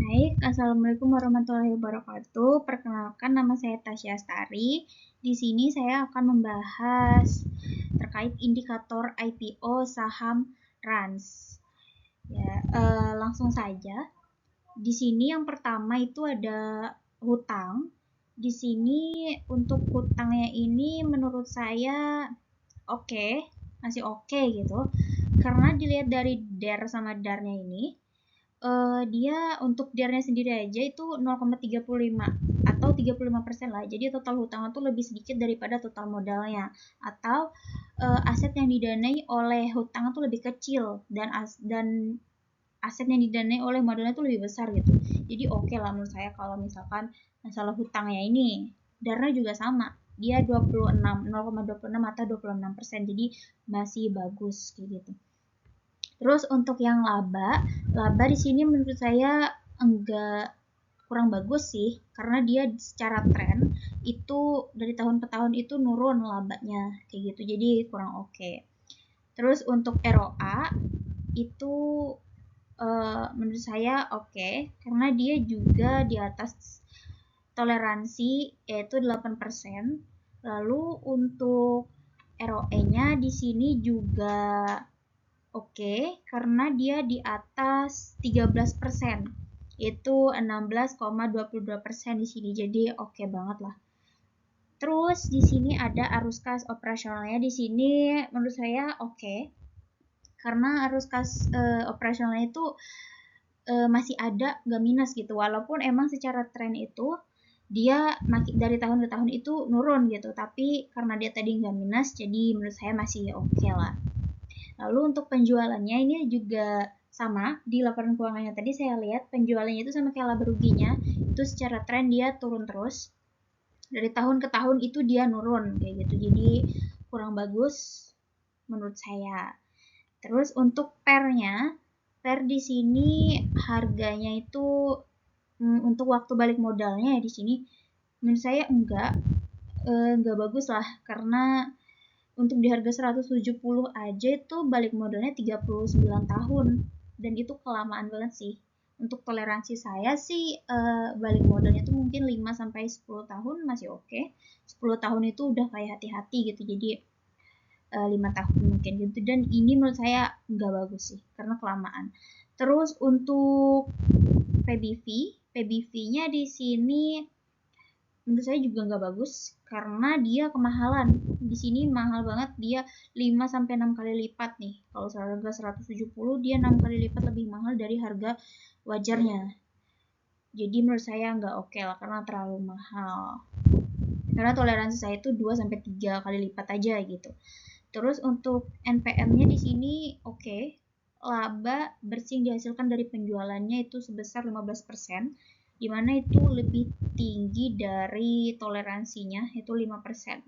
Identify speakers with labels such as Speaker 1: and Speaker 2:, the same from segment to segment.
Speaker 1: Baik, Assalamualaikum warahmatullahi wabarakatuh. Perkenalkan, nama saya Tasya Astari. Di sini saya akan membahas terkait indikator IPO saham Rans. Langsung saja. Di sini yang pertama itu ada hutang. Di sini untuk hutangnya ini menurut saya masih oke gitu. Karena dilihat dari DER sama DAR-nya ini, dia untuk DAR-nya sendiri aja itu 0,35 atau 35% lah. Jadi total hutang itu lebih sedikit daripada total modalnya. Atau aset yang didanai oleh hutang itu lebih kecil dan aset yang didanai oleh modalnya itu lebih besar gitu. Jadi oke lah menurut saya kalau misalkan masalah hutangnya ini. DAR-nya juga sama. Dia 0,26 atau 26%. Jadi masih bagus kayak gitu. Terus untuk yang laba di sini menurut saya kurang bagus sih, karena dia secara tren itu dari tahun ke tahun itu nurun labanya kayak gitu, jadi kurang oke. Terus untuk ROA itu menurut saya oke, karena dia juga di atas toleransi yaitu 8%. Lalu untuk ROE-nya di sini juga oke, karena dia di atas 13%, yaitu 16,22% di sini. Jadi oke banget lah. Terus di sini ada arus kas operasionalnya, di sini menurut saya oke. Karena arus kas operasionalnya itu masih ada, nggak minus gitu. Walaupun emang secara tren itu dia dari tahun ke tahun itu nurun gitu, tapi karena dia tadi nggak minus, jadi menurut saya masih oke lah. Lalu untuk penjualannya ini juga sama, di laporan keuangannya tadi saya lihat penjualannya itu sama kayak laba ruginya, itu secara tren dia turun terus. Dari tahun ke tahun itu dia nurun kayak gitu. Jadi kurang bagus menurut saya. Terus untuk per di sini harganya itu untuk waktu balik modalnya ya di sini menurut saya enggak bagus lah, karena untuk di harga 170 aja itu balik modalnya 39 tahun, dan itu kelamaan banget sih. Untuk toleransi saya sih balik modalnya itu mungkin 5 sampai 10 tahun masih oke. 10 tahun itu udah kayak hati-hati gitu. Jadi 5 tahun mungkin gitu, dan ini menurut saya nggak bagus sih karena kelamaan. Terus untuk PBV-nya di sini menurut saya juga nggak bagus karena dia kemahalan. Di sini mahal banget, dia 5 sampai 6 kali lipat nih. Kalau harga 170, dia 6 kali lipat lebih mahal dari harga wajarnya. Jadi menurut saya nggak oke lah karena terlalu mahal. Karena toleransi saya itu 2 sampai 3 kali lipat aja gitu. Terus untuk NPM-nya di sini oke. Laba bersih yang dihasilkan dari penjualannya itu sebesar 15%. Di mana itu lebih tinggi dari toleransinya, yaitu 5%.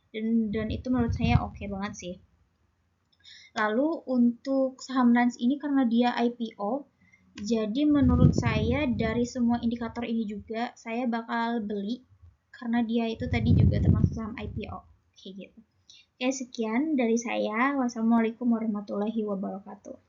Speaker 1: Dan itu menurut saya oke banget sih. Lalu untuk saham Rans ini karena dia IPO, jadi menurut saya dari semua indikator ini juga saya bakal beli karena dia itu tadi juga termasuk saham IPO kayak gitu. Oke, sekian dari saya. Wassalamualaikum warahmatullahi wabarakatuh.